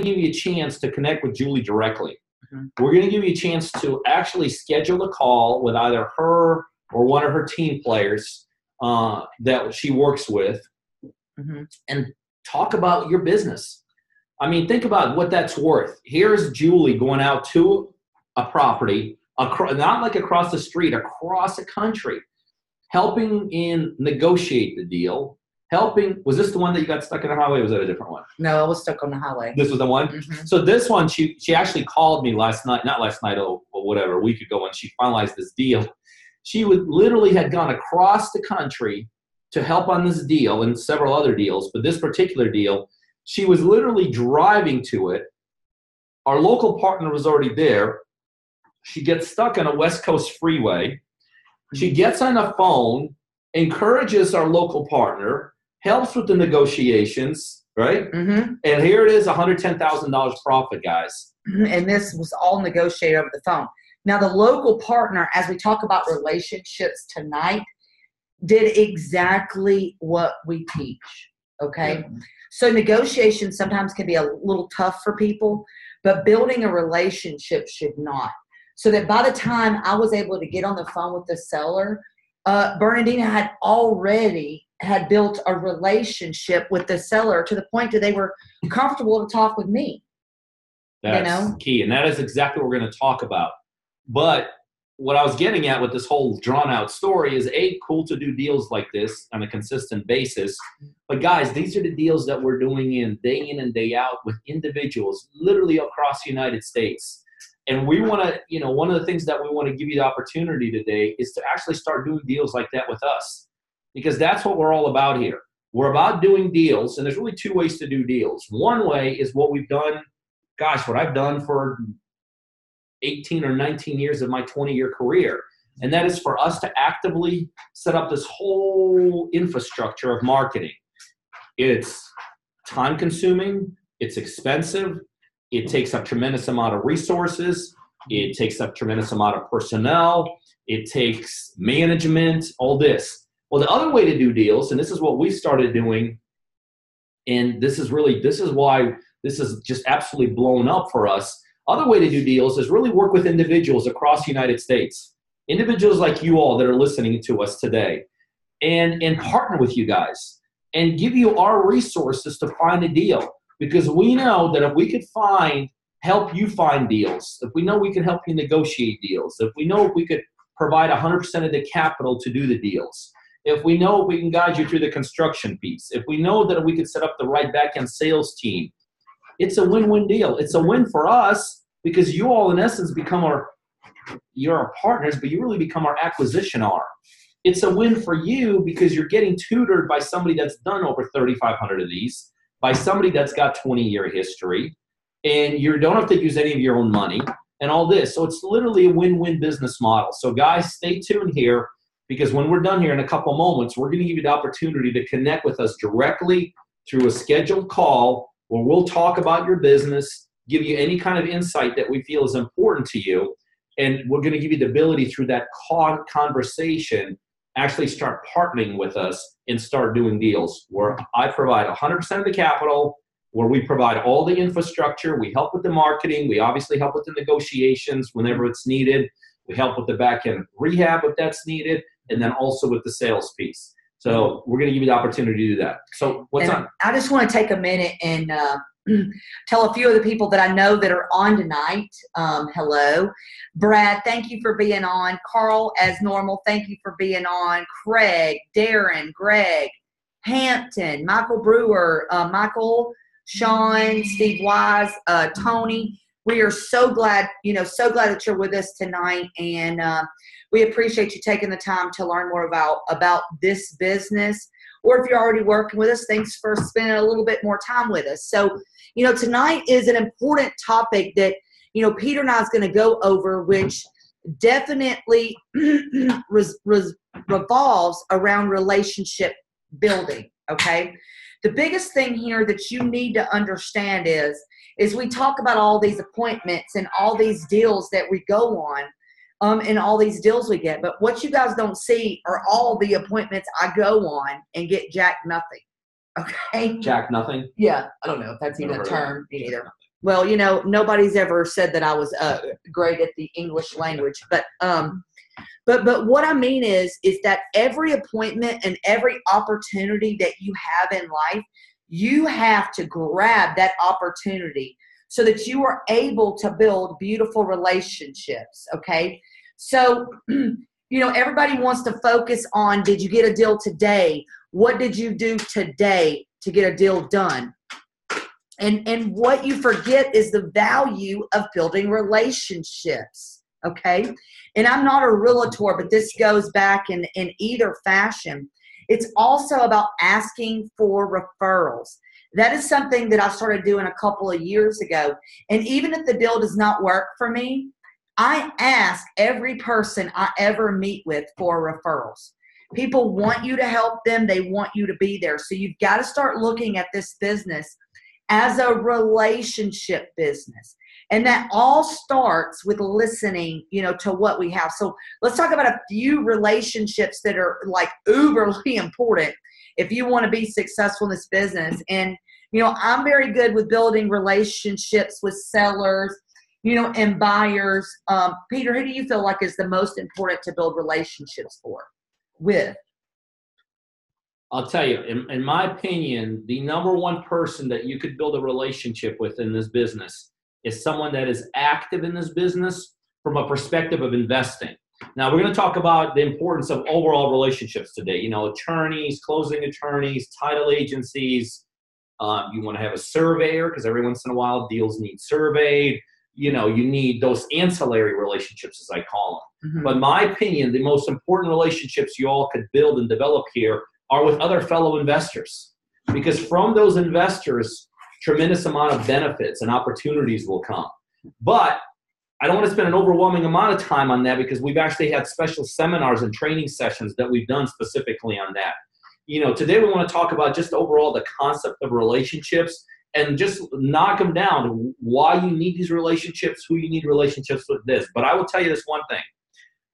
give you a chance to connect with Julie directly. Mm-hmm. We're going to give you a chance to actually schedule a call with either her or one of her team players that she works with, mm-hmm. and talk about your business. I mean, think about what that's worth. Here's Julie going out to a property, not like across the street, across the country, helping in negotiate the deal. Was this the one that you got stuck in the highway, or was that a different one? No, I was stuck on the highway. This was the one? Mm-hmm. So this one, she actually called me last night, not last night, or whatever, a week ago, when she finalized this deal. She literally had gone across the country to help on this deal and several other deals, but this particular deal, she was literally driving to it. Our local partner was already there. She gets stuck on a West Coast freeway. She gets on the phone, encourages our local partner, helps with the negotiations, right? Mm-hmm. And here it is, $110,000 profit, guys. And this was all negotiated over the phone. Now, the local partner, as we talk about relationships tonight, did exactly what we teach, okay? Yeah. So negotiations sometimes can be a little tough for people, but building a relationship should not. So that by the time I was able to get on the phone with the seller, Bernardina had built a relationship with the seller to the point that they were comfortable to talk with me. That's key, and that is exactly what we're going to talk about. But what I was getting at with this whole drawn-out story is, cool to do deals like this on a consistent basis. But, guys, these are the deals that we're doing day in and day out with individuals literally across the United States. And we want to, one of the things that we want to give you the opportunity today is to actually start doing deals like that with us, because that's what we're all about here. We're about doing deals, and there's really two ways to do deals. One way is what we've done, what I've done for 18 or 19 years of my 20-year career, and that is for us to actively set up this whole infrastructure of marketing. It's time-consuming. It's expensive. It takes up tremendous amount of resources. It takes up tremendous amount of personnel. It takes management, all this. Well, the other way to do deals, and this is what we started doing, and this is why this is just absolutely blown up for us. Other way to do deals is really work with individuals across the United States. Individuals like you all that are listening to us today, and partner with you guys and give you our resources to find a deal. Because we know that if we could help you find deals, if we know we can help you negotiate deals, if we know if we could provide 100% of the capital to do the deals, if we know if we can guide you through the construction piece, if we know that we could set up the right back-end sales team, it's a win-win deal. It's a win for us because you all, in essence, you're our partners, but you really become our acquisition arm. It's a win for you because you're getting tutored by somebody that's done over 3,500 of these, by somebody that's got 20-year history, and you don't have to use any of your own money and all this. So it's literally a win-win business model. So guys, stay tuned here, because when we're done here in a couple moments, we're going to give you the opportunity to connect with us directly through a scheduled call where we'll talk about your business, give you any kind of insight that we feel is important to you, and we're going to give you the ability through that conversation actually start partnering with us and start doing deals where I provide 100% of the capital, where we provide all the infrastructure. We help with the marketing. We obviously help with the negotiations whenever it's needed. We help with the back-end rehab if that's needed, and then also with the sales piece. So we're going to give you the opportunity to do that. So what's on? I just want to take a minute and tell a few of the people that I know that are on tonight. Hello. Brad, thank you for being on. Carl, as normal, thank you for being on. Craig, Darren, Greg, Hampton, Michael Brewer, Michael, Sean, Steve Wise, Tony. We are so glad, so glad that you're with us tonight. And we appreciate you taking the time to learn more about this business. Or if you're already working with us, thanks for spending a little bit more time with us. So, tonight is an important topic that, Peter and I is going to go over, which definitely revolves around relationship building, okay? The biggest thing here that you need to understand is we talk about all these appointments and all these deals that we go on, and all these deals we get. But what you guys don't see are all the appointments I go on and get jack nothing. Okay? Jack nothing? Yeah. I don't know if that's even a term either. well, nobody's ever said that I was great at the English language, but what I mean is that every appointment and every opportunity that you have in life, you have to grab that opportunity so that you are able to build beautiful relationships. Okay. So, everybody wants to focus on, did you get a deal today? What did you do today to get a deal done? And what you forget is the value of building relationships, okay? And I'm not a realtor, but this goes back in either fashion. It's also about asking for referrals. That is something that I started doing a couple of years ago. And even if the deal does not work for me, I ask every person I ever meet with for referrals. People want you to help them. They want you to be there. So you've got to start looking at this business as a relationship business. And that all starts with listening, to what we have. So let's talk about a few relationships that are like uberly important if you want to be successful in this business. And, I'm very good with building relationships with sellers, and buyers. Peter, who do you feel like is the most important to build relationships with? I'll tell you, in my opinion, the number one person that you could build a relationship with in this business is someone that is active in this business from a perspective of investing. Now, we're going to talk about the importance of overall relationships today. Attorneys, closing attorneys, title agencies. You want to have a surveyor because every once in a while deals need surveyed. You need those ancillary relationships, as I call them. Mm-hmm. But in my opinion, the most important relationships you all could build and develop here are with other fellow investors, because from those investors, tremendous amount of benefits and opportunities will come. But I don't want to spend an overwhelming amount of time on that because we've actually had special seminars and training sessions that we've done specifically on that. Today we want to talk about just overall the concept of relationships and just knock them down, why you need these relationships, who you need relationships with this. But I will tell you this one thing.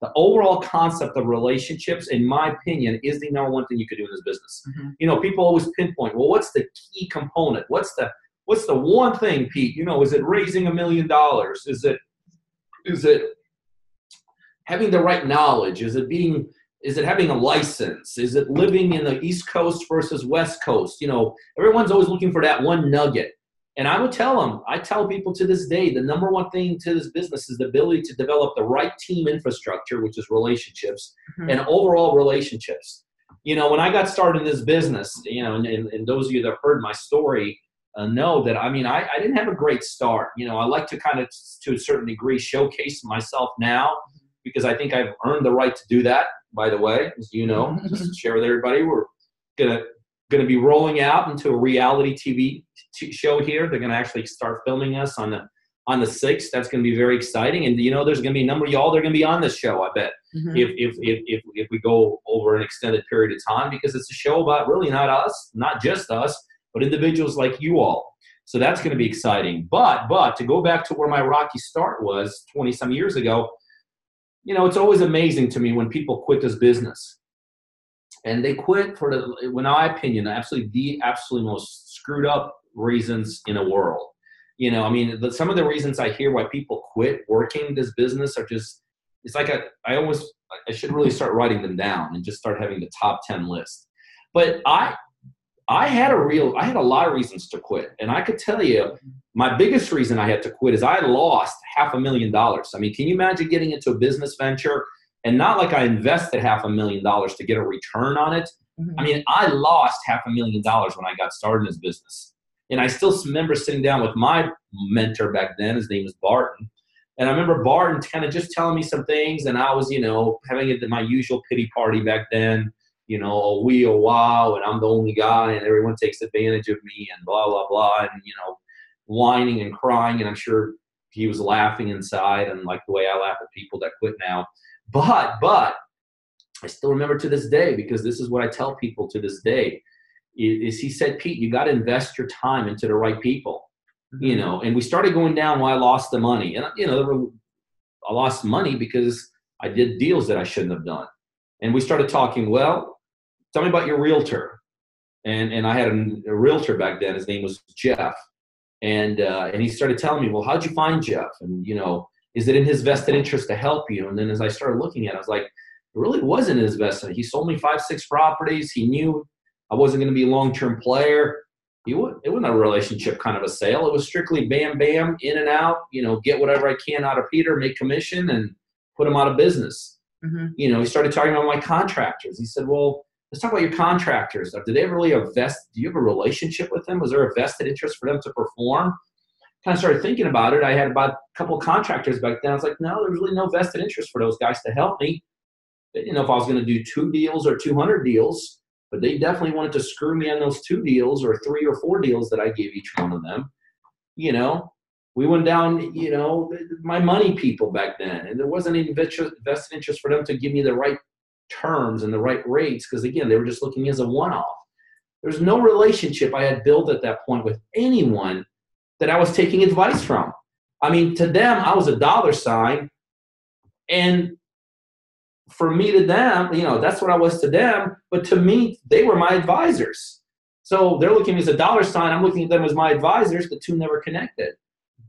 The overall concept of relationships, in my opinion, is the number one thing you could do in this business. Mm-hmm. People always pinpoint, well, what's the key component? What's the one thing, Pete? Is it raising $1 million? Is it having the right knowledge? Is it having a license? Is it living in the East Coast versus West Coast? Everyone's always looking for that one nugget. And I tell people to this day, the number one thing to this business is the ability to develop the right team infrastructure, which is relationships, mm-hmm. and overall relationships. When I got started in this business, and those of you that have heard my story know that, I didn't have a great start. I like to kind of, to a certain degree, showcase myself now because I think I've earned the right to do that, by the way, as you know, just to share with everybody. We're going to be rolling out into a reality TV show here. They're going to actually start filming us on the 6th. That's going to be very exciting. And there's going to be a number of y'all that are going to be on this show, I bet, mm-hmm. if we go over an extended period of time, because it's a show about really not just us, but individuals like you all. So that's going to be exciting. But to go back to where my rocky start was 20 some years ago, it's always amazing to me when people quit this business. And they quit for in my opinion, the absolutely most screwed up reasons in the world. Some of the reasons I hear why people quit working this business are just, it's like I should really start writing them down and just start having the top 10 list. But I had a lot of reasons to quit. And I could tell you my biggest reason I had to quit is I lost $500,000. Can you imagine getting into a business venture and not like I invested $500,000 to get a return on it? Mm-hmm. I lost $500,000 when I got started in this business. And I still remember sitting down with my mentor back then. His name was Barton. And I remember Barton kind of just telling me some things. And I was, having my usual pity party back then. Wow, and I'm the only guy, and everyone takes advantage of me, and blah, blah, blah, and, whining and crying, and I'm sure he was laughing inside, and like the way I laugh at people that quit now. But I still remember to this day, because this is what I tell people to this day, is he said, Pete, you got to invest your time into the right people, mm-hmm. And we started going down why I lost the money. And, I lost money because I did deals that I shouldn't have done. And we started talking, well, tell me about your realtor. And I had a realtor back then. His name was Jeff. And he started telling me, well, how'd you find Jeff? And, is it in his vested interest to help you? And then as I started looking at it, I was like, it really wasn't in his vested. He sold me 5-6 properties. He knew I wasn't going to be a long-term player. It wasn't a relationship kind of a sale. It was strictly bam, bam, in and out, get whatever I can out of Peter, make commission, and put him out of business. Mm-hmm. He started talking about my contractors. He said, well, let's talk about your contractors. Do they really do you have a relationship with them? Was there a vested interest for them to perform? Kind of started thinking about it. I had about a couple of contractors back then. I was like, no, there's really no vested interest for those guys to help me. They didn't know if I was going to do 2 deals or 200 deals, but they definitely wanted to screw me on those 2 deals or 3 or 4 deals that I gave each one of them. We went down, my money people back then, and there wasn't any vested interest for them to give me the right terms and the right rates, because again, they were just looking as a one-off. There's no relationship I had built at that point with anyone that I was taking advice from. I mean, to them, I was a dollar sign, and for me to them, that's what I was to them, but to me, they were my advisors. So they're looking at me as a dollar sign, I'm looking at them as my advisors. The two never connected.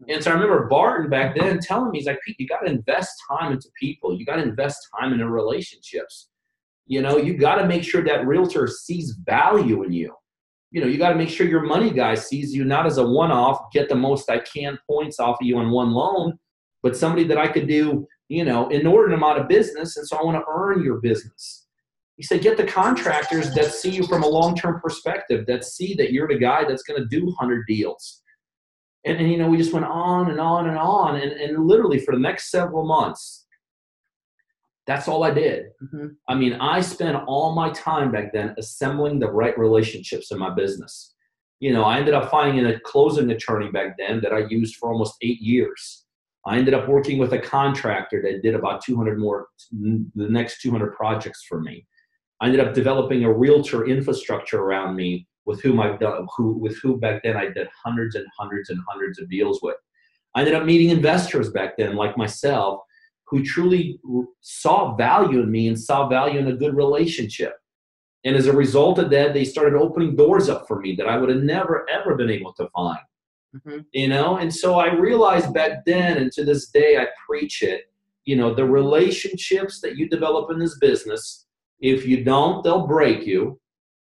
And so I remember Barton back then telling me, he's like, Pete, you got to invest time into people. You got to invest time into relationships. You got to make sure that realtor sees value in you. You got to make sure your money guy sees you not as a one-off, get the most I can points off of you on one loan, but somebody that I could do, inordinate amount of business. And so I want to earn your business. He said, get the contractors that see you from a long-term perspective, that see that you're the guy that's going to do 100 deals. And we just went on and on and on. And literally for the next several months, that's all I did. Mm-hmm. I mean, I spent all my time back then assembling the right relationships in my business. I ended up finding a closing attorney back then that I used for almost 8 years. I ended up working with a contractor that did about 200 more, the next 200 projects for me. I ended up developing a realtor infrastructure around me with whom back then I did hundreds and hundreds and hundreds of deals with. I ended up meeting investors back then like myself who truly saw value in me and saw value in a good relationship. And as a result of that, they started opening doors up for me that I would have never, ever been able to find. Mm-hmm. And so I realized back then, and to this day, I preach it, the relationships that you develop in this business, if you don't, they'll break you.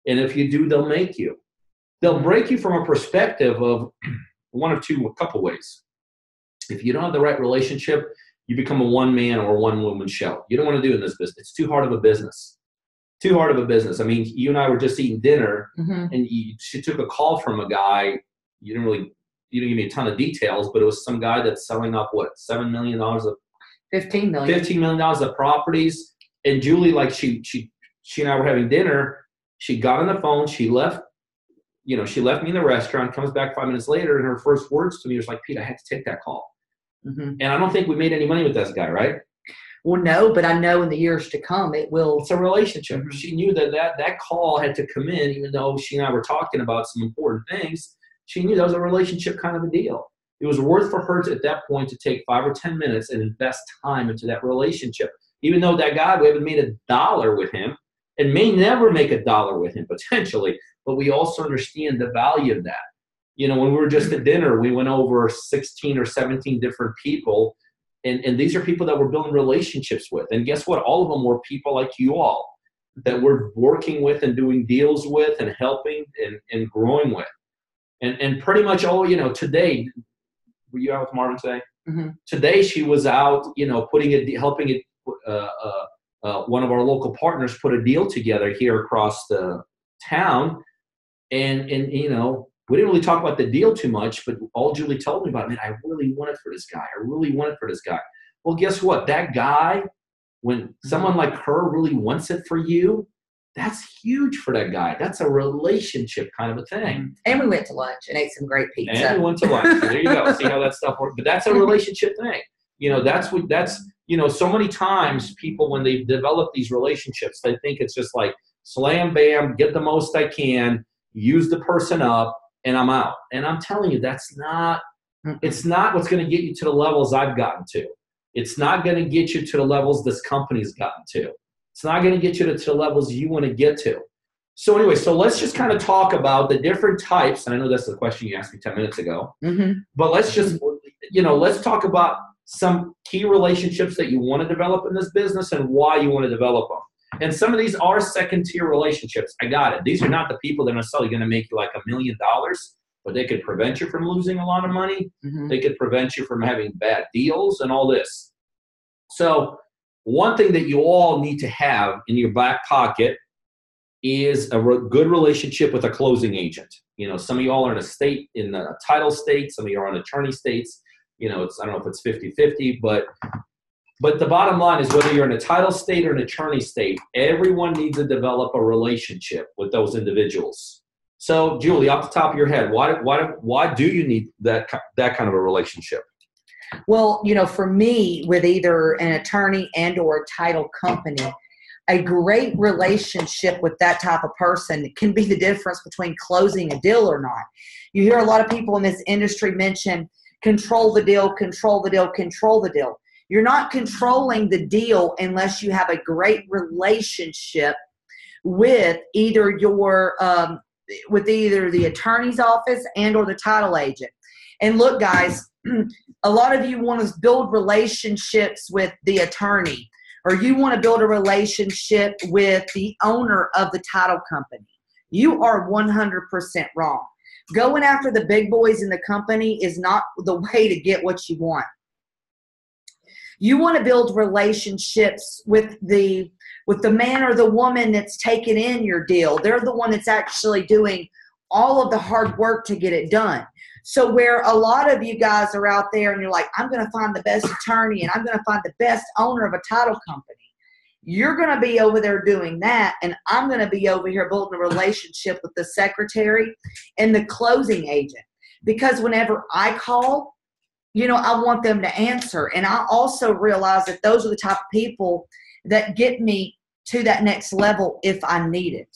And if you do, they'll make you. They'll break you from a perspective of a couple ways. If you don't have the right relationship, you become a one-man or one-woman show. You don't want to do it in this business. It's too hard of a business. Too hard of a business. I mean, you and I were just eating dinner, mm-hmm. and she took a call from a guy. You didn't give me a ton of details, but it was some guy that's selling up, $7 million of $15 million. $15 million of properties. And Julie, like she and I were having dinner. She got on the phone. She left me in the restaurant, comes back 5 minutes later, and her first words to me was like, Pete, I had to take that call. Mm-hmm. And I don't think we made any money with this guy, right? Well, no, but I know in the years to come it will. It's a relationship. Mm-hmm. She knew that call had to come in, even though she and I were talking about some important things. She knew that was a relationship kind of a deal. It was worth for her at that point to take 5 or 10 minutes and invest time into that relationship. Even though that guy, we haven't made $1 with him and may never make $1 with him potentially, but we also understand the value of that. When we were just at dinner, we went over 16 or 17 different people, and these are people that we're building relationships with. And guess what? All of them were people like you all that we're working with and doing deals with and helping and growing with. And pretty much all, today, were you out with Marvin today? Mm-hmm. Today she was out, helping one of our local partners put a deal together here across the town. And we didn't really talk about the deal too much, but all Julie told me about, man, I really want it for this guy. I really want it for this guy. Well, guess what? That guy, when someone like her really wants it for you, that's huge for that guy. That's a relationship kind of a thing. And we went to lunch and ate some great pizza. And we went to lunch. So there you go. See how that stuff works. But that's a relationship thing. So many times people, when they develop these relationships, they think it's just like slam, bam, get the most I can, use the person up, and I'm out. And I'm telling you, it's not what's going to get you to the levels I've gotten to. It's not going to get you to the levels this company's gotten to. It's not going to get you to the levels you want to get to. So anyway, so let's just kind of talk about the different types. And I know that's the question you asked me 10 minutes ago. But let's just, let's talk about some key relationships that you want to develop in this business and why you want to develop them. And some of these are second-tier relationships. I got it. These are not the people that are necessarily going to make you like $1 million, but they could prevent you from losing a lot of money. They could prevent you from having bad deals and all this. So one thing that you all need to have in your back pocket is a good relationship with a closing agent. Some of you all are in the title state. Some of you are on attorney states. I don't know if it's 50-50, but the bottom line is whether you're in a title state or an attorney state, everyone needs to develop a relationship with those individuals. So, Julie, off the top of your head, why do you need that kind of a relationship? Well, for me, with either an attorney and or a title company, a great relationship with that type of person can be the difference between closing a deal or not. You hear a lot of people in this industry mention control the deal, control the deal, control the deal. You're not controlling the deal unless you have a great relationship with either the attorney's office and or the title agent. And look, guys, a lot of you want to build relationships with the attorney, or you want to build a relationship with the owner of the title company. You are 100% wrong. Going after the big boys in the company is not the way to get what you want. You want to build relationships with the man or the woman that's taking in your deal. They're the one that's actually doing all of the hard work to get it done. So where a lot of you guys are out there and you're like, I'm going to find the best attorney and I'm going to find the best owner of a title company. You're going to be over there doing that, and I'm going to be over here building a relationship with the secretary and the closing agent. Because whenever I call, I want them to answer. And I also realize that those are the type of people that get me to that next level if I need it.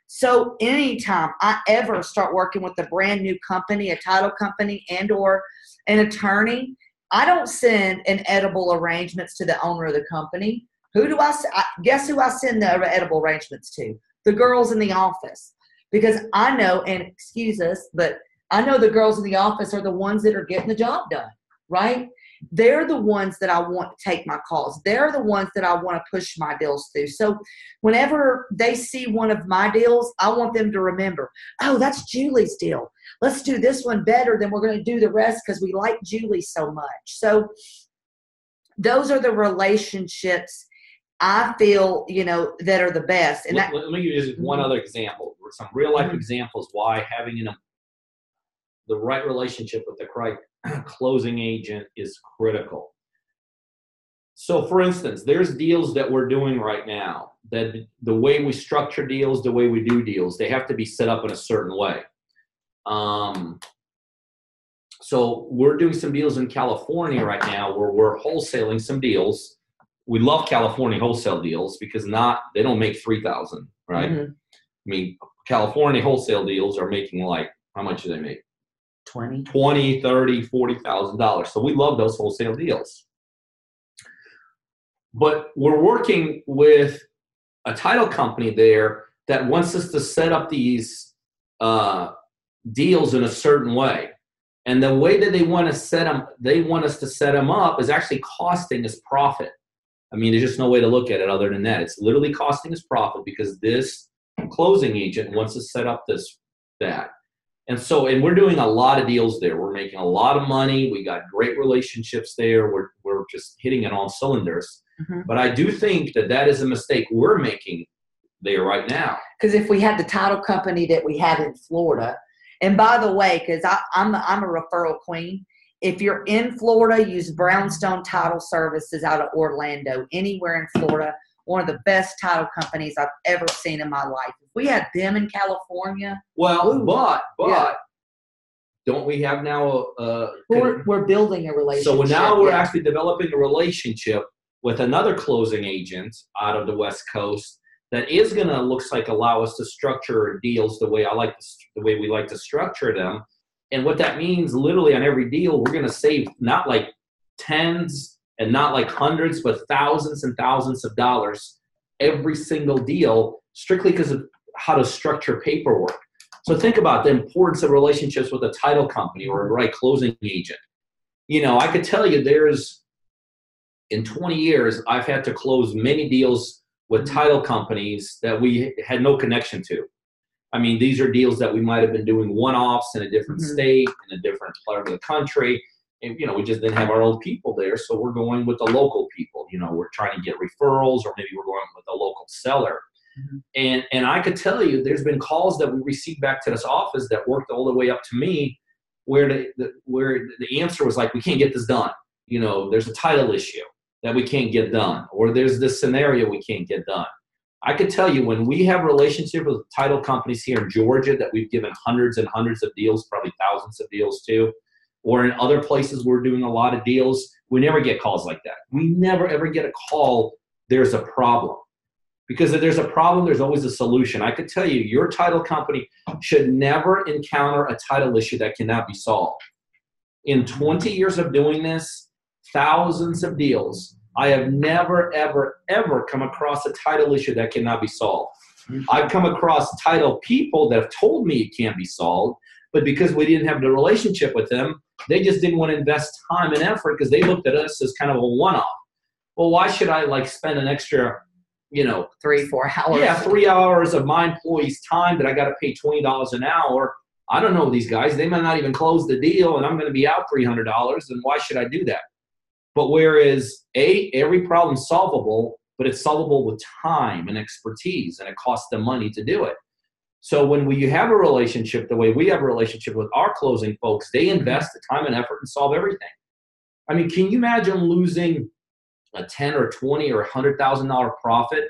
So anytime I ever start working with a brand new company, a title company and or an attorney, I don't send an edible arrangements to the owner of the company. Guess who I send the edible arrangements to? The girls in the office. Because I know, and excuse us, but I know the girls in the office are the ones that are getting the job done, right? They're the ones that I want to take my calls. They're the ones that I want to push my deals through. So whenever they see one of my deals, I want them to remember, oh, that's Julie's deal. Let's do this one better than we're going to do the rest because we like Julie so much. So those are the relationships I feel, that are the best. And let me use one other example, or some real life examples why having the right relationship with the correct closing agent is critical. So for instance, there's deals that we're doing right now that the way we structure deals, the way we do deals, they have to be set up in a certain way. So we're doing some deals in California right now where we're wholesaling some deals. We love California wholesale deals because they don't make $3,000, right? I mean, California wholesale deals are making how much do they make? $20, $30, $40,000. So we love those wholesale deals. But we're working with a title company there that wants us to set up these deals in a certain way. And the way that they want us to set them up is actually costing us profit. I mean, there's just no way to look at it other than that. It's literally costing us profit because this closing agent wants to set up that. And we're doing a lot of deals there. We're making a lot of money. We got great relationships there. We're just hitting it on cylinders. But I do think that is a mistake we're making there right now. Because if we had the title company that we have in Florida, and by the way, because I'm a referral queen, if you're in Florida, use Brownstone Title Services out of Orlando. Anywhere in Florida, one of the best title companies I've ever seen in my life. If we had them in California. Well, but don't we have now we're building a relationship. So now we're actually developing a relationship with another closing agent out of the West Coast that is going to allow us to structure deals the way we like to structure them. And what that means, literally on every deal, we're going to save not like tens and not like hundreds, but thousands and thousands of dollars every single deal, strictly because how to structure paperwork. So think about the importance of relationships with a title company or a right closing agent. You know, I could tell you in 20 years, I've had to close many deals with title companies that we had no connection to. I mean, these are deals that we might have been doing one-offs in a different state, in a different part of the country. And, you know, we just didn't have our own people there. So we're going with the local people. You know, we're trying to get referrals, or maybe we're going with a local seller. And I could tell you there's been calls that we received back to this office that worked all the way up to me where the answer was like, we can't get this done. You know, there's a title issue that we can't get done, or there's this scenario we can't get done. I could tell you when we have relationships with title companies here in Georgia that we've given hundreds and hundreds of deals, probably thousands of deals to, or in other places we're doing a lot of deals, we never get calls like that. We never ever get a call, there's a problem. Because if there's a problem, there's always a solution. I could tell you, your title company should never encounter a title issue that cannot be solved. In 20 years of doing this, thousands of deals, I have never, ever, ever come across a title issue that cannot be solved. I've come across title people that have told me it can't be solved, but because we didn't have the relationship with them, they just didn't want to invest time and effort because they looked at us as kind of a one-off. Well, why should I like spend an extra, 3-4 hours? Yeah, 3 hours of my employee's time that I got to pay $20 an hour. I don't know these guys. They might not even close the deal, and I'm going to be out $300. And why should I do that? But whereas every problem's solvable, but it's solvable with time and expertise, and it costs them money to do it. So when you have a relationship the way we have a relationship with our closing folks, they invest the time and effort and solve everything. I mean, can you imagine losing a $10 or $20 or $100,000 profit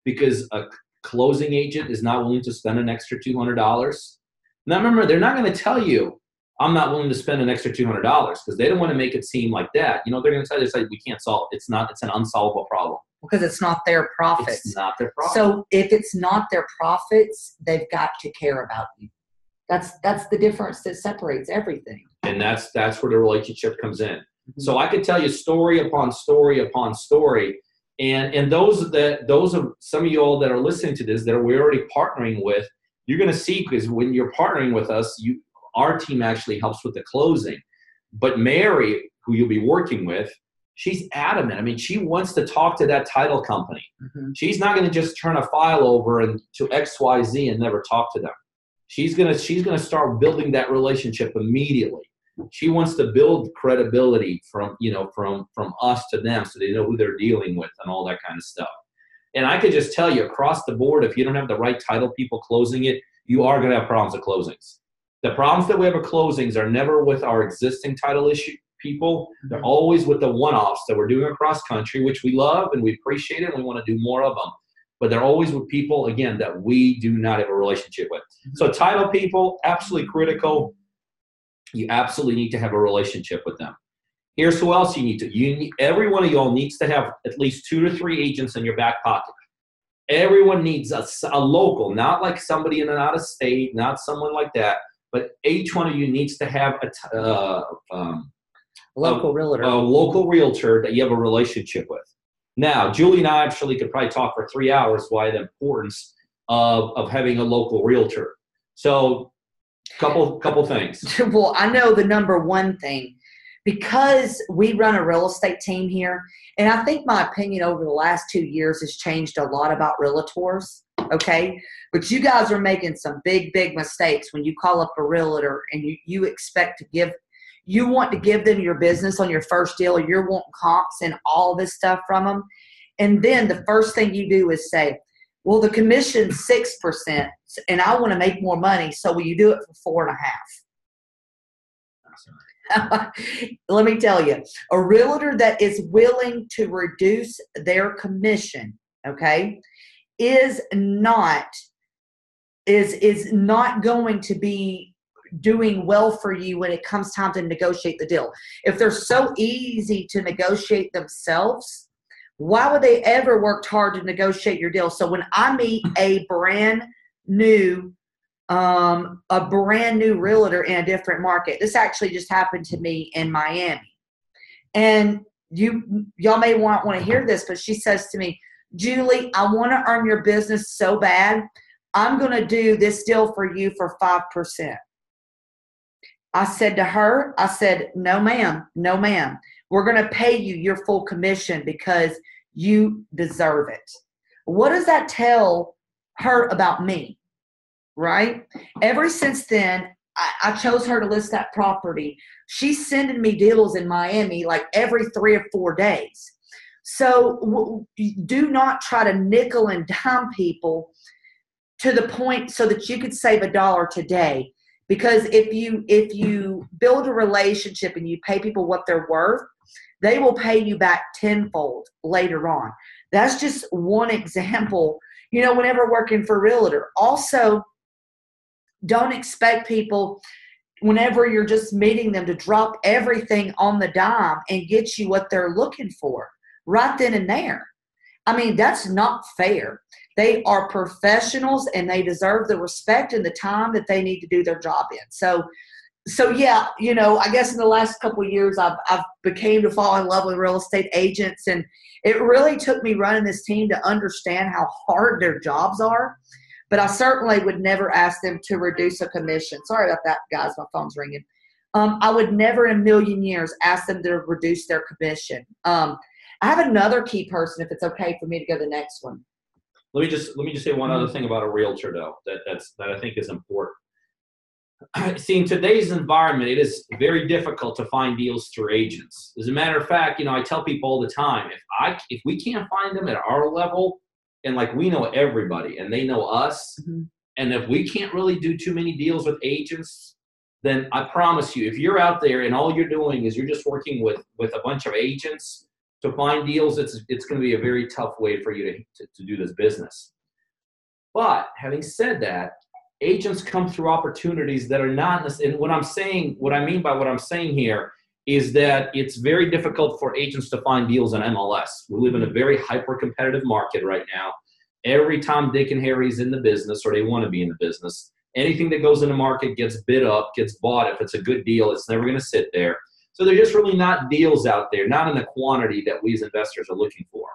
because a closing agent is not willing to spend an extra $200? Now remember, they're not going to tell you, I'm not willing to spend an extra $200 because they don't want to make it seem like that. They're going to tell you, we can't solve it. It's an unsolvable problem. Because it's not their profits. It's not their profits. So if it's not their profits, they've got to care about you. That's the difference that separates everything. And that's where the relationship comes in. So I could tell you story upon story upon story. And those of some of you all that are listening to this that we're already partnering with, you're going to see, because when you're partnering with us, our team actually helps with the closing. But Mary, who you'll be working with, she's adamant. I mean, she wants to talk to that title company. She's not going to just turn a file over to XYZ and never talk to them. She's going to start building that relationship immediately. She wants to build credibility from us to them, so they know who they're dealing with and all that kind of stuff. And I could just tell you across the board, if you don't have the right title people closing it, you are going to have problems with closings. The problems that we have with closings are never with our existing title issue people. They're always with the one-offs that we're doing across country, which we love and we appreciate it and we want to do more of them. But they're always with people, again, that we do not have a relationship with. So title people, absolutely critical. You absolutely need to have a relationship with them. Here's who else you need. Every one of y'all needs to have at least 2 to 3 agents in your back pocket. Everyone needs a local, not like somebody in and out of state, not someone like that, but each one of you needs to have a local realtor that you have a relationship with. Now, Julie and I actually could probably talk for 3 hours why the importance of having a local realtor. So couple things. Well, I know the number one thing, because we run a real estate team here, and I think my opinion over the last 2 years has changed a lot about realtors, okay? But you guys are making some big mistakes when you call up a realtor and you expect to want to give them your business on your first deal, or you're wanting comps and all this stuff from them. And then the first thing you do is say, well, the commission's 6% and I want to make more money, so will you do it for 4.5%? Let me tell you, a realtor that is willing to reduce their commission, okay, is not going to be doing well for you when it comes time to negotiate the deal. If they're so easy to negotiate themselves, why would they ever work hard to negotiate your deal? So when I meet a brand new realtor in a different market, this actually just happened to me in Miami, and y'all may want to hear this, but she says to me, Julie, I want to earn your business so bad. I'm going to do this deal for you for 5%. I said to her, I said, no, ma'am, no, ma'am. We're going to pay you your full commission because you deserve it. What does that tell her about me? Right? Ever since then, I chose her to list that property. She's sending me deals in Miami like every 3 or 4 days. So do not try to nickel and dime people to the point so that you could save $1 today. Because if you build a relationship and you pay people what they're worth, they will pay you back tenfold later on. That's just one example, whenever working for a realtor. Also, don't expect people, whenever you're just meeting them, to drop everything on the dime and get you what they're looking for right then and there. I mean, that's not fair. They are professionals and they deserve the respect and the time that they need to do their job in. So yeah, I guess in the last couple of years, I've became to fall in love with real estate agents, and it really took me running this team to understand how hard their jobs are. But I certainly would never ask them to reduce a commission. Sorry about that, guys. My phone's ringing. I would never in a million years ask them to reduce their commission. I have another key person, if it's okay for me to go to the next one. Let me just say one other thing about a realtor, though, that I think is important. See, in today's environment, it is very difficult to find deals through agents. As a matter of fact, I tell people all the time, if we can't find them at our level, and like we know everybody and they know us, and if we can't really do too many deals with agents, then I promise you, if you're out there and all you're doing is you're just working with a bunch of agents to find deals, it's going to be a very tough way for you to do this business. But having said that, agents come through opportunities that are not, and what I mean by what I'm saying here is that it's very difficult for agents to find deals on MLS. We live in a very hyper-competitive market right now. Every time Dick and Harry's in the business, or they want to be in the business, anything that goes in the market gets bid up, gets bought. If it's a good deal, it's never going to sit there. So there's just really not deals out there, not in the quantity that we as investors are looking for.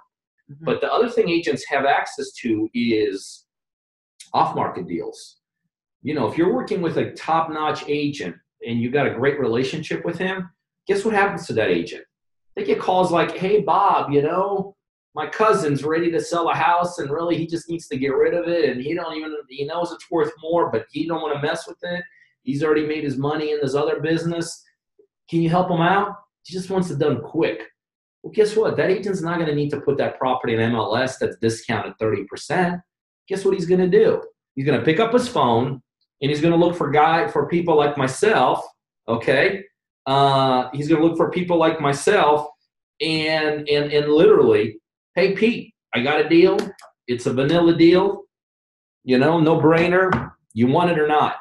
But the other thing agents have access to is off-market deals. If you're working with a top-notch agent and you got a great relationship with him, guess what happens to that agent? They get calls like, hey, Bob, my cousin's ready to sell a house and really he just needs to get rid of it, and he knows it's worth more, but he don't want to mess with it. He's already made his money in this other business. Can you help him out? He just wants it done quick. Well, guess what? That agent's not going to need to put that property in MLS that's discounted 30%. Guess what he's going to do? He's going to pick up his phone and he's going to look for people like myself, okay? He's going to look for people like myself and literally, hey, Pete, I got a deal. It's a vanilla deal, no brainer. You want it or not?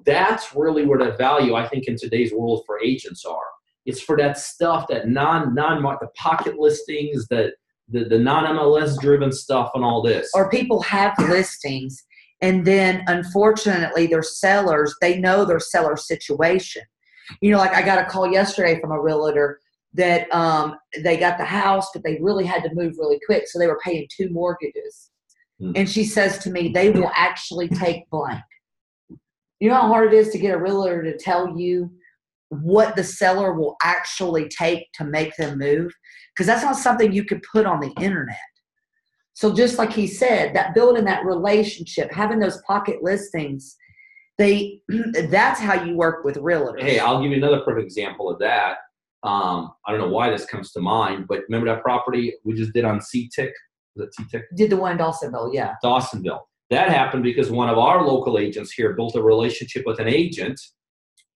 That's really where the value, I think, in today's world for agents are. It's for that stuff, that the pocket listings, the non-MLS driven stuff and all this. Or people have listings, and then unfortunately their sellers, they know their seller situation. Like I got a call yesterday from a realtor that they got the house, but they really had to move really quick, so they were paying 2 mortgages. And she says to me, they will actually take blank. You know how hard it is to get a realtor to tell you what the seller will actually take to make them move? Because that's not something you could put on the internet. So just like he said, that building that relationship, having those pocket listings, that's how you work with realtors. Hey, I'll give you another perfect example of that. I don't know why this comes to mind, but remember that property we just did on CTIC? Was it CTIC? Did the one in Dawsonville, yeah. Dawsonville. That happened because one of our local agents here built a relationship with an agent,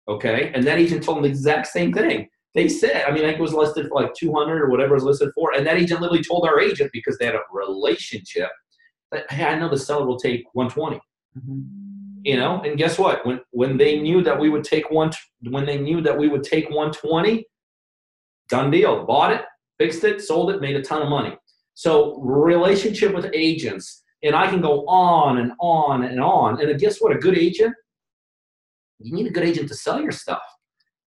okay? And that agent told them the exact same thing. They said, I think it was listed for like 200 or whatever it was listed for, and that agent literally told our agent, because they had a relationship, that, hey, I know the seller will take 120. And guess what? When they knew that we would take 120, done deal. Bought it, fixed it, sold it, made a ton of money. So relationship with agents. And I can go on and on and on. And guess what? A good agent, you need a good agent to sell your stuff.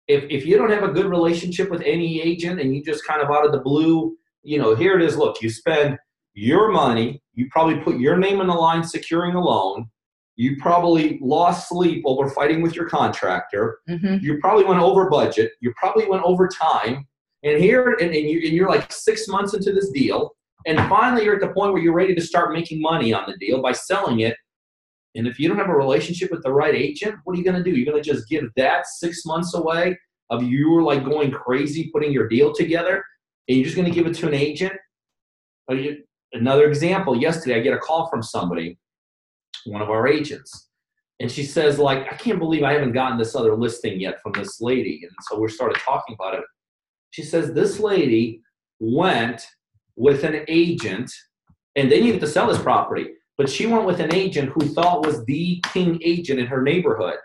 If you don't have a good relationship with any agent and you just kind of out of the blue, here it is. Look, you spend your money. You probably put your name on the line securing the loan. You probably lost sleep over fighting with your contractor. Mm-hmm. You probably went over budget. You probably went over time. And you're like 6 months into this deal. And finally, you're at the point where you're ready to start making money on the deal by selling it. And if you don't have a relationship with the right agent, what are you going to do? You're going to just give that 6 months away of you were like going crazy putting your deal together, and you're just going to give it to an agent? Another example, yesterday I get a call from somebody, one of our agents, and she says, like, I can't believe I haven't gotten this other listing yet from this lady. And so we started talking about it. She says this lady went with an agent, and they needed to sell this property, but she went with an agent who thought was the king agent in her neighborhood.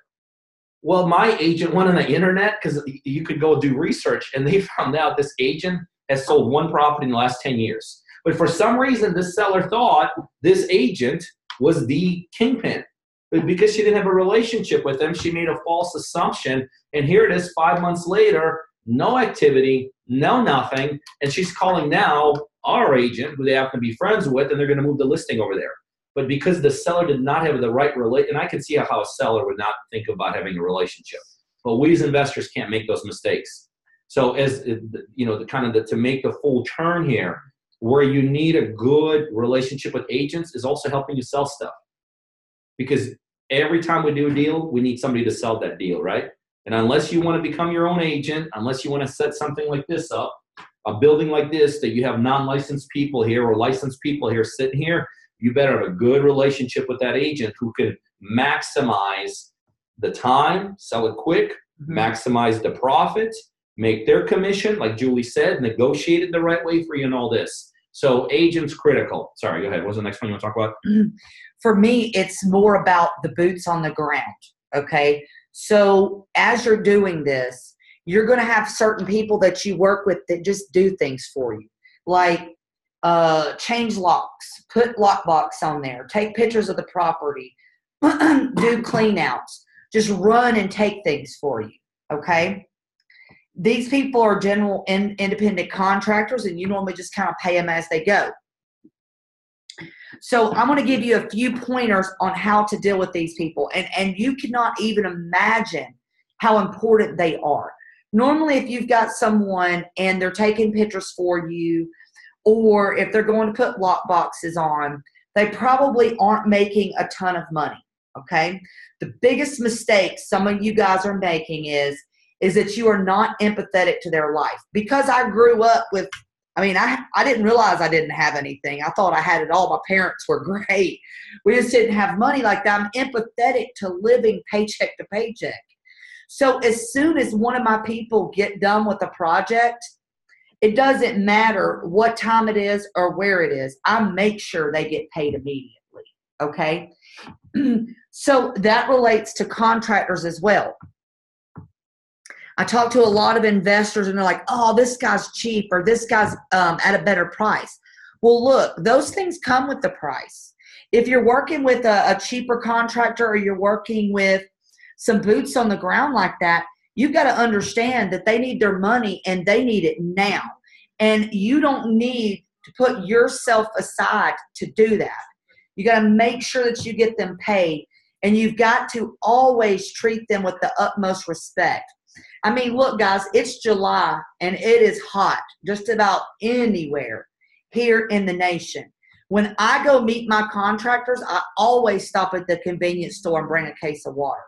Well, my agent went on the internet, because you could go do research, and they found out this agent has sold one property in the last 10 years. But for some reason, this seller thought this agent was the kingpin. But because she didn't have a relationship with him, she made a false assumption. And here it is 5 months later, no activity, no nothing. And she's calling now our agent, who they happen to be friends with, and they're going to move the listing over there. But because the seller did not have the right and I can see how a seller would not think about having a relationship. But we as investors can't make those mistakes. So as you know, to make the full turn here, where you need a good relationship with agents is also helping you sell stuff. Because every time we do a deal, we need somebody to sell that deal, right? And unless you want to become your own agent, unless you want to set something like this up, a building like this, that you have non-licensed people here or licensed people here sitting here, you better have a good relationship with that agent who can maximize the time, sell it quick, maximize the profit, make their commission, like Julie said, negotiate it the right way for you and all this. So agents critical. Sorry, go ahead. What's the next one you want to talk about? For me, it's more about the boots on the ground, okay? So as you're doing this, you're going to have certain people that you work with that just do things for you. Like change locks, put lockbox on there, take pictures of the property, do clean outs, just run and take things for you, okay? These people are general independent contractors, and you normally just kind of pay them as they go. So I'm going to give you a few pointers on how to deal with these people, and you cannot even imagine how important they are. Normally, if you've got someone and they're taking pictures for you, or if they're going to put lock boxes on, they probably aren't making a ton of money, okay? The biggest mistake some of you guys are making is that you are not empathetic to their life. Because I grew up with, I didn't realize I didn't have anything. I thought I had it all. My parents were great. We just didn't have money like that. I'm empathetic to living paycheck to paycheck. So as soon as one of my people get done with a project, it doesn't matter what time it is or where it is. I make sure they get paid immediately, okay? So that relates to contractors as well. I talk to a lot of investors, and they're like, oh, this guy's cheap, or this guy's at a better price. Well, look, those things come with the price. If you're working with a cheaper contractor, or you're working with some boots on the ground like that, you've got to understand that they need their money, and they need it now. And you don't need to put yourself aside to do that. You got to make sure that you get them paid, and you've got to always treat them with the utmost respect. Look, guys, it's July, and it is hot just about anywhere here in the nation. When I go meet my contractors, I always stop at the convenience store and bring a case of water.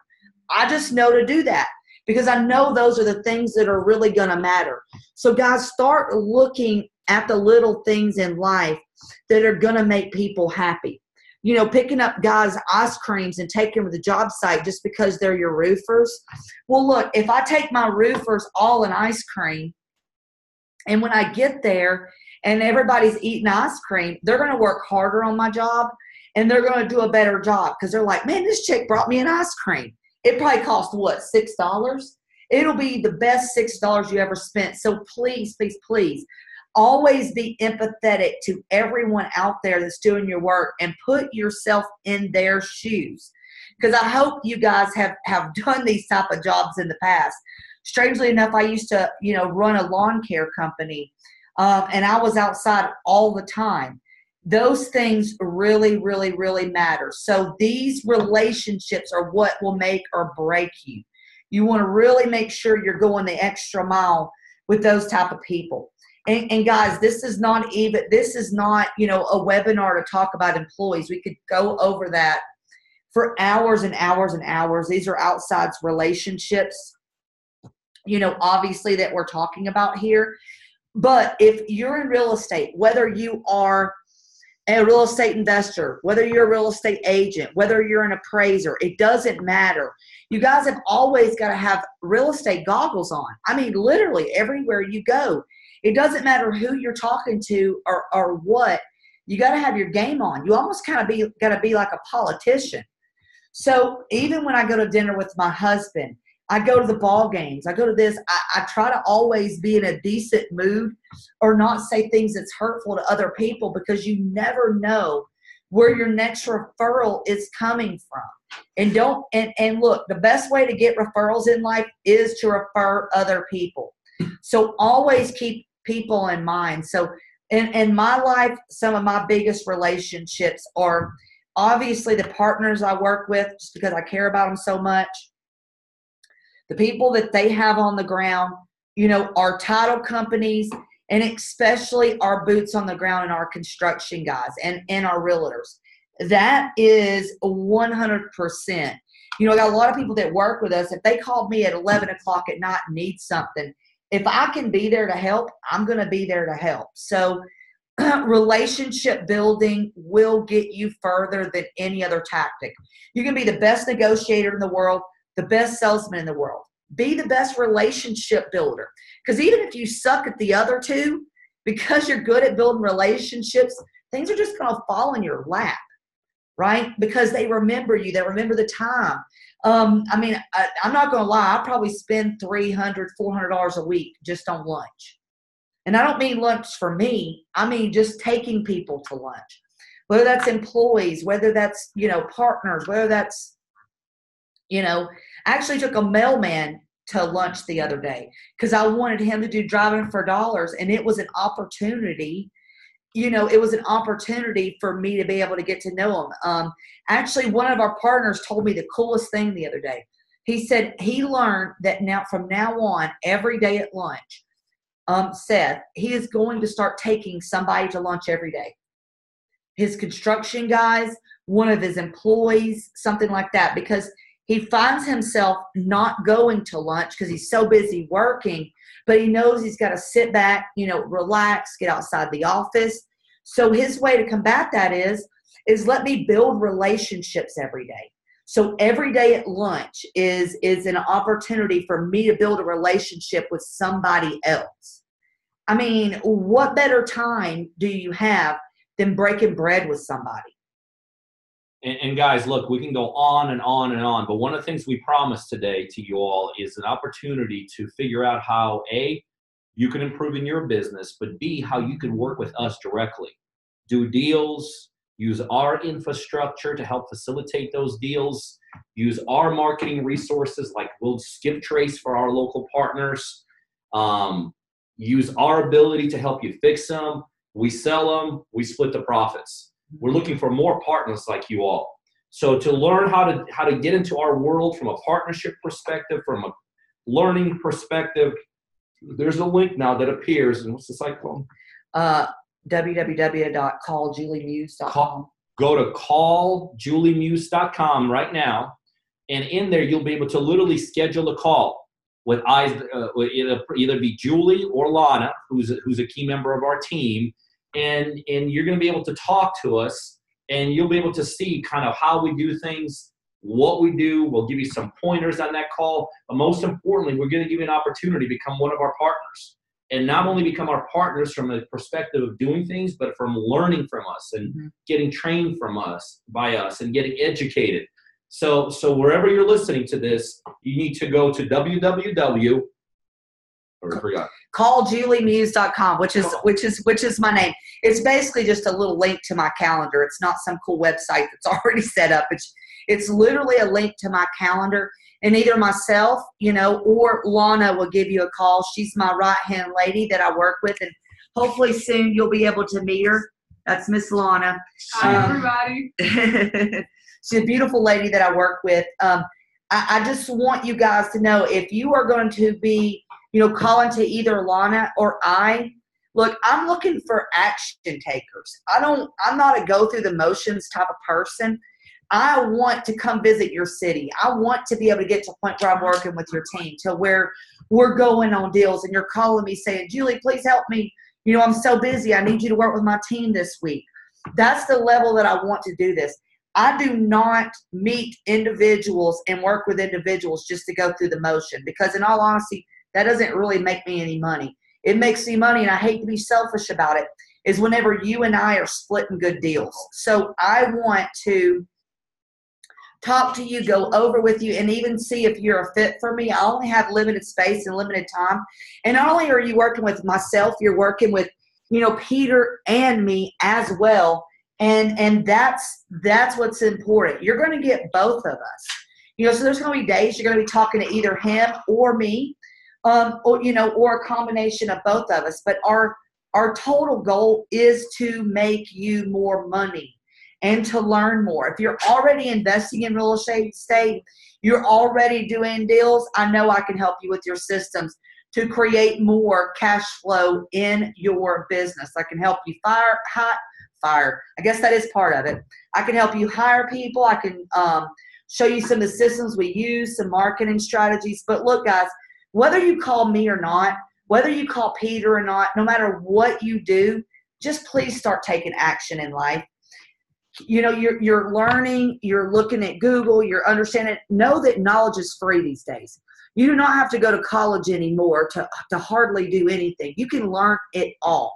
I just know to do that, because I know those are the things that are really going to matter. So, guys, start looking at the little things in life that are going to make people happy. You know, picking up guys' ice creams and taking them to the job site just because they're your roofers. Well, look, if I take my roofers all an ice cream, and when I get there and everybody's eating ice cream, they're going to work harder on my job, and they're going to do a better job, because they're like, man, this chick brought me an ice cream. It probably cost, what, $6? It'll be the best $6 you ever spent. So please, please, please, always be empathetic to everyone out there that's doing your work, and put yourself in their shoes. Because I hope you guys have done these type of jobs in the past. Strangely enough, I used to, run a lawn care company, and I was outside all the time. Those things really, really, really matter. So these relationships are what will make or break you. You want to really make sure you're going the extra mile with those type of people. And guys, this is not, a webinar to talk about employees. We could go over that for hours and hours and hours. These are outside relationships, obviously, that we're talking about here. But if you're in real estate, whether you are a real estate investor, whether you're a real estate agent, whether you're an appraiser, it doesn't matter. You guys have always got to have real estate goggles on. I mean, literally everywhere you go. It doesn't matter who you're talking to or what. You got to have your game on. You almost kind of got to be like a politician. So even when I go to dinner with my husband, I go to the ball games, I go to this, I try to always be in a decent mood or not say things that's hurtful to other people, because you never know where your next referral is coming from. And look, the best way to get referrals in life is to refer other people. So always keep people in mind. So in my life, some of my biggest relationships are obviously the partners I work with, just because I care about them so much. The people that they have on the ground, our title companies, and especially our boots on the ground and our construction guys and our realtors. That is 100%. I got a lot of people that work with us. If they called me at 11 o'clock at night and need something, if I can be there to help, I'm going to be there to help. So relationship building will get you further than any other tactic. You can be the best negotiator in the world, the best salesman in the world. Be the best relationship builder. Because even if you suck at the other two, because you're good at building relationships, things are just going to fall in your lap, right? Because they remember you. They remember the time. I'm not going to lie. I probably spend $300, $400 a week just on lunch. And I don't mean lunch for me. I mean just taking people to lunch. Whether that's employees, whether that's, partners, whether that's, I actually took a mailman to lunch the other day because I wanted him to do Driving for Dollars, and it was an opportunity. It was an opportunity for me to be able to get to know him. Actually, one of our partners told me the coolest thing the other day. He said he learned that from now on, every day at lunch, Seth, he is going to start taking somebody to lunch every day. His construction guys, one of his employees, something like that, because he finds himself not going to lunch because he's so busy working, but he knows he's got to sit back, relax, get outside the office. So his way to combat that is let me build relationships every day. So every day at lunch is an opportunity for me to build a relationship with somebody else. I mean, what better time do you have than breaking bread with somebody? And guys, look, we can go on and on and on, but one of the things we promised today to you all is an opportunity to figure out how, A, you can improve in your business, but B, how you can work with us directly. Do deals, use our infrastructure to help facilitate those deals, use our marketing resources like we'll skip trace for our local partners, use our ability to help you fix them. We sell them, we split the profits. We're looking for more partners like you all. So to learn how to get into our world from a partnership perspective, from a learning perspective, there's a link now that appears. And what's the site called? www.calljuliemuse.com. Go to calljuliemuse.com right now, and in there you'll be able to literally schedule a call with either be Julie or Lana, who's a key member of our team. And you're going to be able to talk to us, and you'll be able to see kind of how we do things, what we do. We'll give you some pointers on that call. But most importantly, we're going to give you an opportunity to become one of our partners. And not only become our partners from a perspective of doing things, but from learning from us and getting trained by us and getting educated. So wherever you're listening to this, you need to go to calljuliemuse.com, which is my name. It's basically just a little link to my calendar. It's not some cool website that's already set up. It's literally a link to my calendar, and either myself, or Lana will give you a call. She's my right-hand lady that I work with, and hopefully soon you'll be able to meet her. That's Miss Lana. Hi, everybody. She's a beautiful lady that I work with. I just want you guys to know, if you are going to be, calling to either Lana or look, I'm looking for action takers. I'm not a go through the motions type of person. I want to come visit your city. I want to be able to get to a point where I'm working with your team, to where we're going on deals and you're calling me saying, Julie, please help me. I'm so busy. I need you to work with my team this week. That's the level that I want to do this. I do not meet individuals and work with individuals just to go through the motion, because in all honesty, that doesn't really make me any money. It makes me money, and I hate to be selfish about it, is whenever you and I are splitting good deals. So I want to talk to you, go over with you, and even see if you're a fit for me. I only have limited space and limited time. And not only are you working with myself, you're working with, Peter and me as well. And that's what's important. You're going to get both of us. So there's going to be days you're going to be talking to either him or me, or a combination of both of us. But our total goal is to make you more money and to learn more. If you're already investing in real estate, you're already doing deals, I know I can help you with your systems to create more cash flow in your business. I can help you fire. I guess that is part of it. I can help you hire people. I can show you some of the systems we use, some marketing strategies. But look, guys, whether you call me or not, whether you call Peter or not, no matter what you do, just please start taking action in life. You're learning, you're looking at Google, you're understanding. Know that knowledge is free these days. You do not have to go to college anymore to hardly do anything. You can learn it all.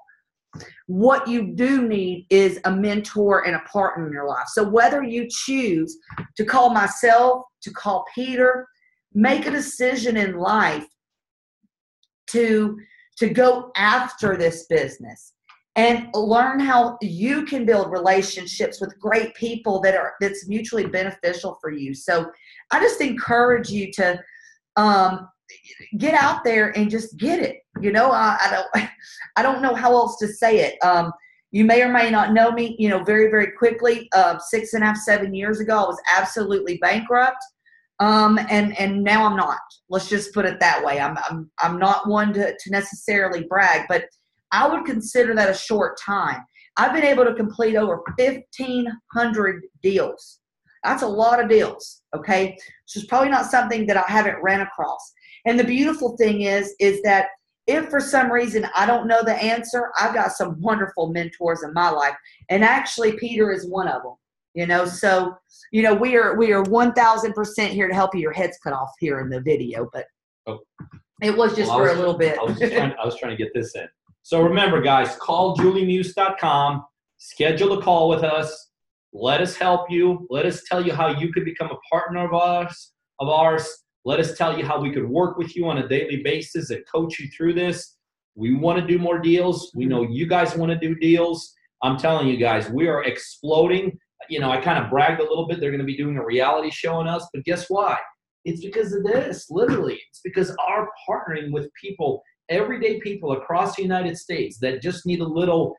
What you do need is a mentor and a partner in your life. So whether you choose to call myself, to call Peter, make a decision in life to go after this business and learn how you can build relationships with great people that's mutually beneficial for you. So I just encourage you to get out there and just get it. I don't know how else to say it. You may or may not know me, very, very quickly. 6.5, 7 years ago, I was absolutely bankrupt. And now I'm not. Let's just put it that way. I'm not one to necessarily brag, but I would consider that a short time. I've been able to complete over 1,500 deals. That's a lot of deals, okay? So it's probably not something that I haven't ran across. And the beautiful thing is that if for some reason I don't know the answer, I've got some wonderful mentors in my life. And actually, Peter is one of them. So, we are 1,000% here to help you. Your head's cut off here in the video, but it was just for a little bit. I was trying to get this in. So remember, guys, call juliemuse.com, schedule a call with us. Let us help you. Let us tell you how you could become a partner of ours. Let us tell you how we could work with you on a daily basis and coach you through this. We want to do more deals. We know you guys want to do deals. I'm telling you guys, we are exploding. I kind of bragged a little bit. They're going to be doing a reality show on us. But guess why? It's because of this, literally. It's because our partnering with people, everyday people across the United States that just need a little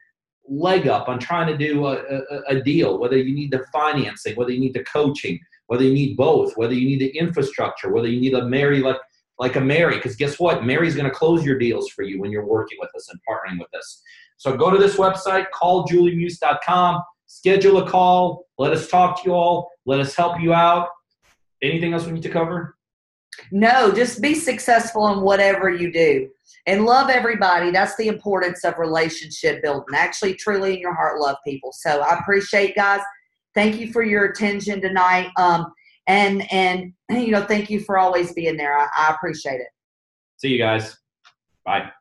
leg up on trying to do a deal, whether you need the financing, whether you need the coaching, whether you need both, whether you need the infrastructure, whether you need a Mary like a Mary, because guess what? Mary's going to close your deals for you when you're working with us and partnering with us. So go to this website, calljuliemuse.com, schedule a call, let us talk to you all, let us help you out. Anything else we need to cover? No, just be successful in whatever you do. And love everybody. That's the importance of relationship building. Actually, truly in your heart, love people. So I appreciate, guys. Thank you for your attention tonight. And thank you for always being there. I appreciate it. See you guys. Bye.